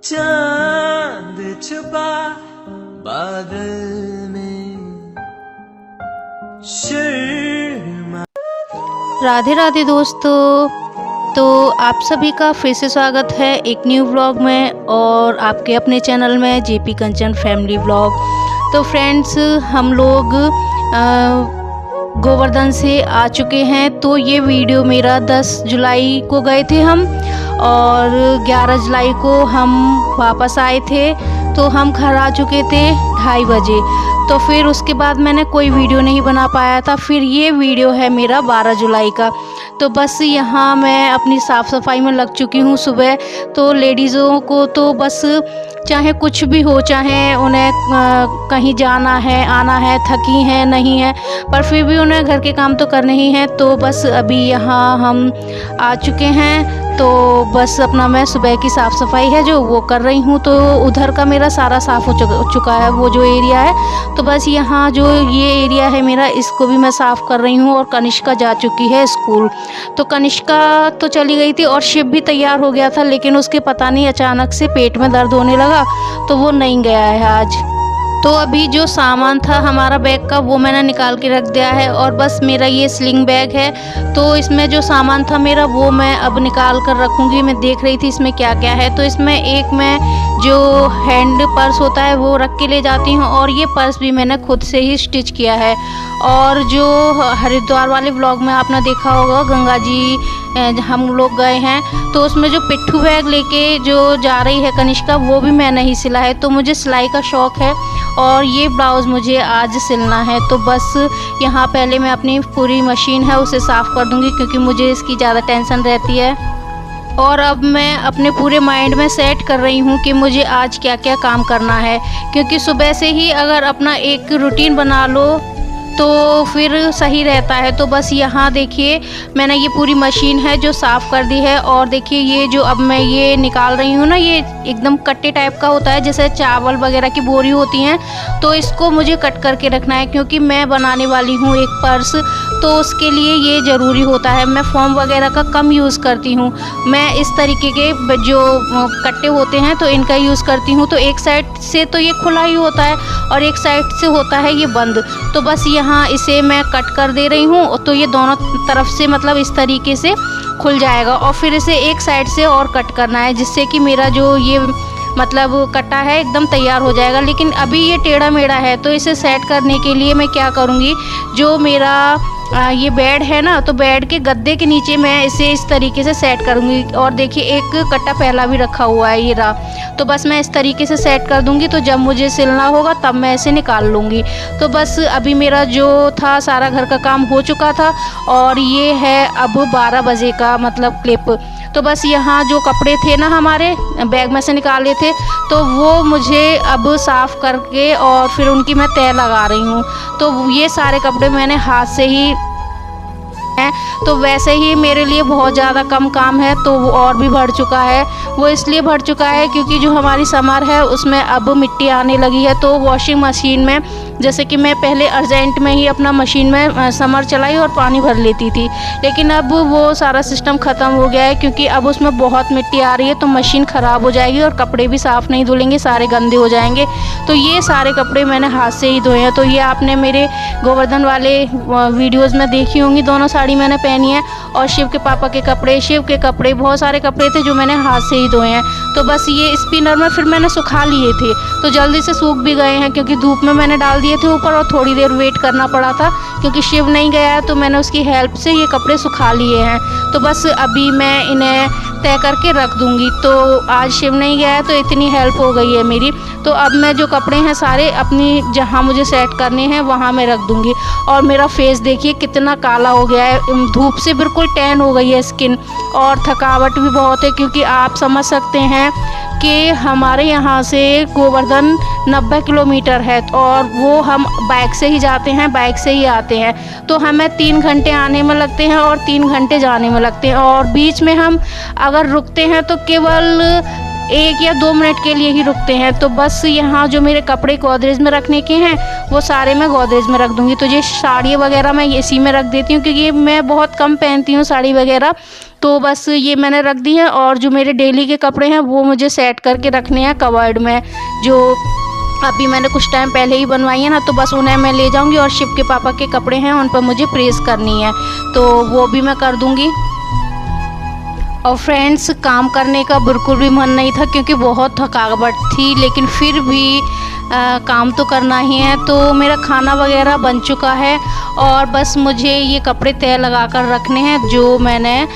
चांद छुपा बादल में शर्मा। राधे राधे दोस्तों, तो आप सभी का फिर से स्वागत है एक न्यू व्लॉग में और आपके अपने चैनल में जेपी कंचन फैमिली व्लॉग। तो फ्रेंड्स, हम लोग गोवर्धन से आ चुके हैं। तो ये वीडियो मेरा 10 जुलाई को गए थे हम और 11 जुलाई को हम वापस आए थे। तो हम घर आ चुके थे 2:30 बजे। तो फिर उसके बाद मैंने कोई वीडियो नहीं बना पाया था। फिर ये वीडियो है मेरा 12 जुलाई का। तो बस यहाँ मैं अपनी साफ़ सफाई में लग चुकी हूँ सुबह। तो लेडीज़ों को तो बस चाहे कुछ भी हो, चाहे उन्हें कहीं जाना है आना है, थकी हैं नहीं है, पर फिर भी उन्हें घर के काम तो करने ही हैं। तो बस अभी यहाँ हम आ चुके हैं। तो बस अपना मैं सुबह की साफ़ सफाई है जो वो कर रही हूँ। तो उधर का मेरा सारा साफ़ हो चुका है वो जो एरिया है। तो बस यहाँ जो ये एरिया है मेरा, इसको भी मैं साफ़ कर रही हूँ। और कनिष्का जा चुकी है स्कूल। तो कनिष्का तो चली गई थी और शिव भी तैयार हो गया था, लेकिन उसके पता नहीं अचानक से पेट में दर्द होने लगा तो वो नहीं गया है आज। तो अभी जो सामान था हमारा बैग का वो मैंने निकाल के रख दिया है। और बस मेरा ये स्लिंग बैग है, तो इसमें जो सामान था मेरा वो मैं अब निकाल कर रखूँगी। मैं देख रही थी इसमें क्या क्या है। तो इसमें एक मैं जो हैंड पर्स होता है वो रख के ले जाती हूँ, और ये पर्स भी मैंने खुद से ही स्टिच किया है। और जो हरिद्वार वाले व्लॉग में आपने देखा होगा, गंगा जी हम लोग गए हैं, तो उसमें जो पिट्ठू बैग लेके जो जा रही है कनिष्का, वो भी मैंने ही सिला है। तो मुझे सिलाई का शौक़ है और ये ब्लाउज़ मुझे आज सिलना है। तो बस यहाँ पहले मैं अपनी पूरी मशीन है उसे साफ़ कर दूँगी, क्योंकि मुझे इसकी ज़्यादा टेंशन रहती है। और अब मैं अपने पूरे माइंड में सेट कर रही हूँ कि मुझे आज क्या क्या काम करना है, क्योंकि सुबह से ही अगर अपना एक रूटीन बना लो तो फिर सही रहता है। तो बस यहाँ देखिए मैंने ये पूरी मशीन है जो साफ़ कर दी है। और देखिए ये जो अब मैं ये निकाल रही हूँ ना, ये एकदम कट्टे टाइप का होता है, जैसे चावल वगैरह की बोरी होती हैं। तो इसको मुझे कट करके रखना है, क्योंकि मैं बनाने वाली हूँ एक पर्स, तो उसके लिए ये ज़रूरी होता है। मैं फोम वगैरह का कम यूज़ करती हूँ। मैं इस तरीके के जो कट्टे होते हैं तो इनका यूज़ करती हूँ। तो एक साइड से तो ये खुला ही होता है और एक साइड से होता है ये बंद। तो बस यहाँ इसे मैं कट कर दे रही हूँ। तो ये दोनों तरफ से मतलब इस तरीके से खुल जाएगा, और फिर इसे एक साइड से और कट करना है, जिससे कि मेरा जो ये मतलब कटा है एकदम तैयार हो जाएगा। लेकिन अभी ये टेढ़ा मेढ़ा है, तो इसे सेट करने के लिए मैं क्या करूँगी, जो मेरा ये बेड है ना, तो बेड के गद्दे के नीचे मैं इसे इस तरीके से सेट करूँगी। और देखिए एक कट्टा पहला भी रखा हुआ है, ये रहा। तो बस मैं इस तरीके से सेट कर दूँगी, तो जब मुझे सिलना होगा तब मैं इसे निकाल लूँगी। तो बस अभी मेरा जो था सारा घर का काम हो चुका था, और ये है अब 12 बजे का मतलब क्लिप। तो बस यहाँ जो कपड़े थे ना हमारे बैग में से निकाले थे, तो वो मुझे अब साफ़ करके और फिर उनकी मैं तह लगा रही हूँ। तो ये सारे कपड़े मैंने हाथ से ही हैं। तो वैसे ही मेरे लिए बहुत ज़्यादा कम काम है, तो वो और भी बढ़ चुका है। वो इसलिए बढ़ चुका है क्योंकि जो हमारी समर है उसमें अब मिट्टी आने लगी है। तो वॉशिंग मशीन में, जैसे कि मैं पहले अर्जेंट में ही अपना मशीन में समर चलाई और पानी भर लेती थी, लेकिन अब वो सारा सिस्टम ख़त्म हो गया है, क्योंकि अब उसमें बहुत मिट्टी आ रही है। तो मशीन ख़राब हो जाएगी और कपड़े भी साफ़ नहीं धुलेंगे, सारे गंदे हो जाएंगे। तो ये सारे कपड़े मैंने हाथ से ही धोए हैं। तो ये आपने मेरे गोवर्धन वाले वीडियोज़ में देखी होंगी, दोनों साड़ी मैंने पहनी है। और शिव के पापा के कपड़े, शिव के कपड़े, बहुत सारे कपड़े थे जो मैंने हाथ से ही धोए हैं। तो बस ये स्पिनर में फिर मैंने सुखा लिए थे, तो जल्दी से सूख भी गए हैं, क्योंकि धूप में मैंने डाल दिए थे ऊपर, और थोड़ी देर वेट करना पड़ा था क्योंकि शिव नहीं गया है। तो मैंने उसकी हेल्प से ये कपड़े सुखा लिए हैं। तो बस अभी मैं इन्हें तय करके रख दूँगी। तो आज शिव नहीं गया है तो इतनी हेल्प हो गई है मेरी। तो अब मैं जो कपड़े हैं सारे अपनी जहाँ मुझे सेट करने हैं वहाँ मैं रख दूँगी। और मेरा फेस देखिए कितना काला हो गया है, धूप से बिल्कुल टैन हो गई है स्किन, और थकावट भी बहुत है, क्योंकि आप समझ सकते हैं कि हमारे यहाँ से गोवर्धन 90 किलोमीटर है, और वो हम बाइक से ही जाते हैं, बाइक से ही आते हैं। तो हमें 3 घंटे आने में लगते हैं और 3 घंटे जाने में लगते हैं। और बीच में हम अगर रुकते हैं तो केवल 1 या 2 मिनट के लिए ही रुकते हैं। तो बस यहाँ जो मेरे कपड़े गोदरेज में रखने के हैं वो सारे मैं गोदरेज में रख दूँगी। तो ये साड़ी वगैरह मैं इसी में रख देती हूँ, क्योंकि मैं बहुत कम पहनती हूँ साड़ी वगैरह। तो बस ये मैंने रख दी है। और जो मेरे डेली के कपड़े हैं वो मुझे सेट करके रखने हैं कवर्ड में, जो अभी मैंने कुछ टाइम पहले ही बनवाई है ना, तो बस उन्हें मैं ले जाऊंगी। और शिव के पापा के कपड़े हैं उन पर मुझे प्रेस करनी है, तो वो भी मैं कर दूंगी। और फ्रेंड्स, काम करने का बिल्कुल भी मन नहीं था क्योंकि बहुत थकावट थी, लेकिन फिर भी काम तो करना ही है। तो मेरा खाना वगैरह बन चुका है और बस मुझे ये कपड़े तय लगा कर रखने हैं, जो मैंने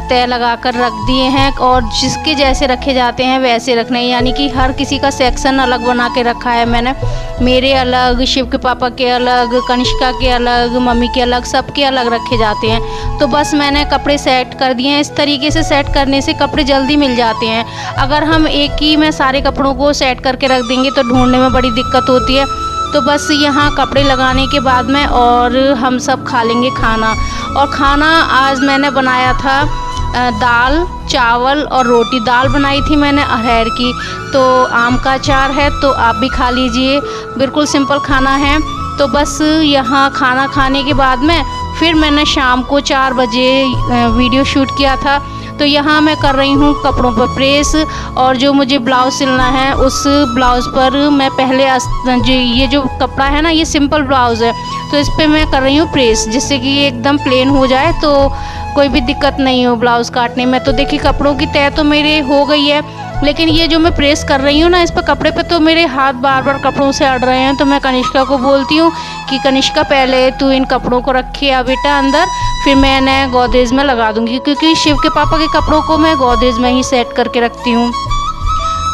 तय लगा कर रख दिए हैं। और जिसके जैसे रखे जाते हैं वैसे रखने हैं, यानी कि हर किसी का सेक्शन अलग बना के रखा है मैंने। मेरे अलग, शिव के पापा के अलग, कनिष्का के अलग, मम्मी के अलग, सबके अलग रखे जाते हैं। तो बस मैंने कपड़े सेट कर दिए हैं। इस तरीके से सेट करने से कपड़े जल्दी मिल जाते हैं। अगर हम एक ही में सारे कपड़ों को सेट करके रख देंगे तो ढूंढने में बड़ी दिक्कत होती है। तो बस यहाँ कपड़े लगाने के बाद में और हम सब खा लेंगे खाना। और खाना आज मैंने बनाया था दाल, चावल और रोटी। दाल बनाई थी मैंने अरहर की, तो आम का अचार है, तो आप भी खा लीजिए। बिल्कुल सिंपल खाना है। तो बस यहाँ खाना खाने के बाद में फिर मैंने शाम को 4 बजे वीडियो शूट किया था। तो यहाँ मैं कर रही हूँ कपड़ों पर प्रेस। और जो मुझे ब्लाउज़ सिलना है उस ब्लाउज़ पर मैं पहले ये जो कपड़ा है ना, ये सिंपल ब्लाउज़ है, तो इस पर मैं कर रही हूँ प्रेस, जिससे कि ये एकदम प्लेन हो जाए, तो कोई भी दिक्कत नहीं हो ब्लाउज़ काटने में। तो देखिए कपड़ों की तय तो मेरे हो गई है, लेकिन ये जो मैं प्रेस कर रही हूँ ना इस पर कपड़े पे, तो मेरे हाथ बार बार कपड़ों से अड़ रहे हैं। तो मैं कनिष्का को बोलती हूँ कि कनिष्का पहले तू इन कपड़ों को रखिए आ बेटा अंदर, फिर मैं इन्हें गोदरेज में लगा दूँगी, क्योंकि शिव के पापा के कपड़ों को मैं गोदरेज में ही सेट करके रखती हूँ।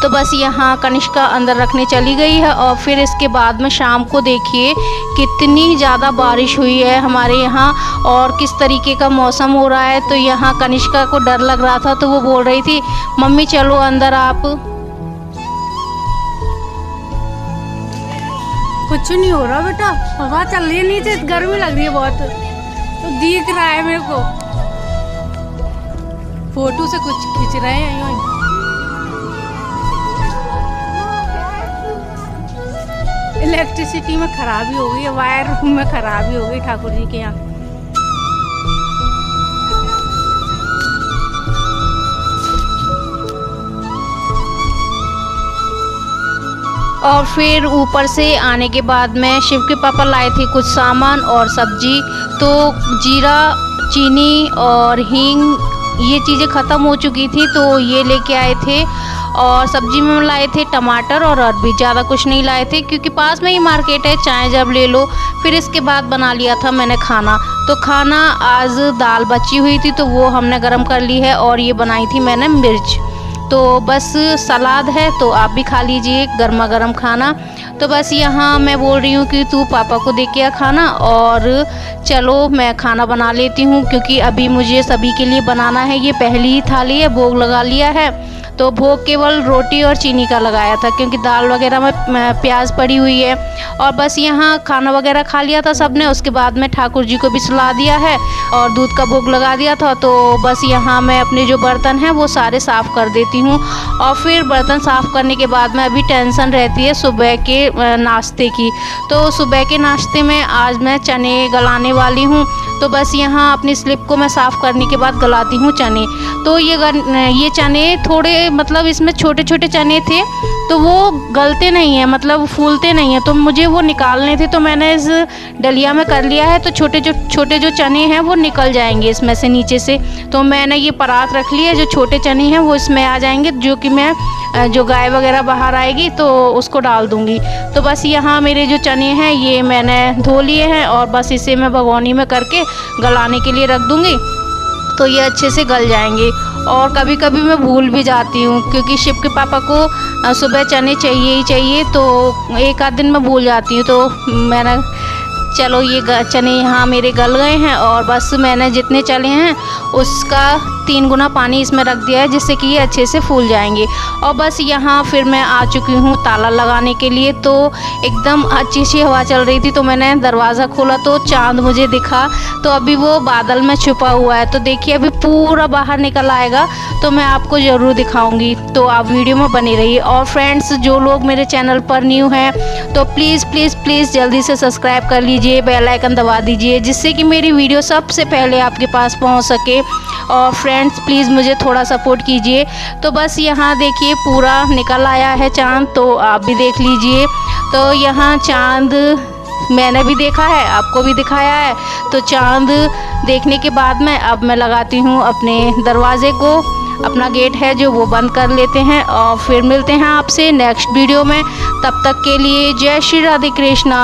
तो बस यहाँ कनिष्का अंदर रखने चली गई है। और फिर इसके बाद में शाम को देखिए कितनी ज़्यादा बारिश हुई है हमारे यहाँ और किस तरीके का मौसम हो रहा है। तो यहाँ कनिष्का को डर लग रहा था, तो वो बोल रही थी मम्मी चलो अंदर आप। कुछ नहीं हो रहा बेटा, हवा चल रही है नीचे, गर्मी लग रही है बहुत, तो दिख रहा है मेरे को। फोटो से कुछ खींच रहे हैं यूं। इलेक्ट्रिसिटी में खराबी हो गई है, वायर में खराबी हो गई ठाकुर जी के यहाँ। और फिर ऊपर से आने के बाद में शिव के पापा लाए थे कुछ सामान और सब्जी। तो जीरा, चीनी और हींग ये चीज़ें ख़त्म हो चुकी थी, तो ये लेके आए थे। और सब्जी में लाए थे टमाटर और अरबी, ज़्यादा कुछ नहीं लाए थे क्योंकि पास में ही मार्केट है, चाहे जब ले लो। फिर इसके बाद बना लिया था मैंने खाना। तो खाना आज दाल बची हुई थी तो वो हमने गरम कर ली है, और ये बनाई थी मैंने मिर्च। तो बस सलाद है, तो आप भी खा लीजिए गर्मा गर्म खाना। तो बस यहाँ मैं बोल रही हूँ कि तू पापा को दे के आ खाना, और चलो मैं खाना बना लेती हूँ क्योंकि अभी मुझे सभी के लिए बनाना है। ये पहली ही थाली है, भोग लगा लिया है। तो भोग केवल रोटी और चीनी का लगाया था क्योंकि दाल वगैरह में प्याज पड़ी हुई है। और बस यहाँ खाना वगैरह खा लिया था सबने। उसके बाद में ठाकुर जी को भी सुला दिया है और दूध का भोग लगा दिया था। तो बस यहाँ मैं अपने जो बर्तन हैं वो सारे साफ़ कर देती हूँ। और फिर बर्तन साफ़ करने के बाद में अभी टेंशन रहती है सुबह के नाश्ते की। तो सुबह के नाश्ते में आज मैं चने गलाने वाली हूँ। तो बस यहाँ अपनी स्लिप को मैं साफ़ करने के बाद गलाती हूँ चने। तो ये चने थोड़े मतलब इसमें छोटे छोटे चने थे, तो वो गलते नहीं हैं, मतलब फूलते नहीं हैं, तो मुझे वो निकालने थे। तो मैंने इस डलिया में कर लिया है, तो छोटे जो चने हैं वो निकल जाएंगे इसमें से नीचे से। तो मैंने ये परात रख ली है, जो छोटे चने हैं वो इसमें आ जाएंगे, जो कि मैं जो गाय वगैरह बाहर आएगी तो उसको डाल दूँगी। तो बस यहाँ मेरे जो चने हैं ये मैंने धो लिए हैं और बस इसे मैं भगोनी में करके गलाने के लिए रख दूँगी, तो ये अच्छे से गल जाएंगे। और कभी कभी मैं भूल भी जाती हूँ क्योंकि शिव के पापा को सुबह चने चाहिए ही चाहिए, तो एक आध दिन मैं भूल जाती हूँ। तो मैंने चलो ये चने यहाँ मेरे गल गए हैं और बस मैंने जितने चने हैं उसका 3 गुना पानी इसमें रख दिया है, जिससे कि ये अच्छे से फूल जाएंगे। और बस यहाँ फिर मैं आ चुकी हूँ ताला लगाने के लिए। तो एकदम अच्छी सी हवा चल रही थी, तो मैंने दरवाज़ा खोला तो चाँद मुझे दिखा। तो अभी वो बादल में छुपा हुआ है, तो देखिए अभी पूरा बाहर निकल आएगा तो मैं आपको ज़रूर दिखाऊंगी, तो आप वीडियो में बनी रहिए। और फ्रेंड्स, जो लोग मेरे चैनल पर न्यू हैं तो प्लीज़ प्लीज़ प्लीज़ जल्दी से सब्सक्राइब कर लीजिए लीजिए, बेल आइकन दबा दीजिए, जिससे कि मेरी वीडियो सबसे पहले आपके पास पहुंच सके। और फ्रेंड्स प्लीज़ मुझे थोड़ा सपोर्ट कीजिए। तो बस यहाँ देखिए पूरा निकल आया है चाँद, तो आप भी देख लीजिए। तो यहाँ चाँद मैंने भी देखा है, आपको भी दिखाया है। तो चाँद देखने के बाद में अब मैं लगाती हूँ अपने दरवाज़े को, अपना गेट है जो वो बंद कर लेते हैं। और फिर मिलते हैं आपसे नेक्स्ट वीडियो में। तब तक के लिए जय श्री राधे कृष्णा।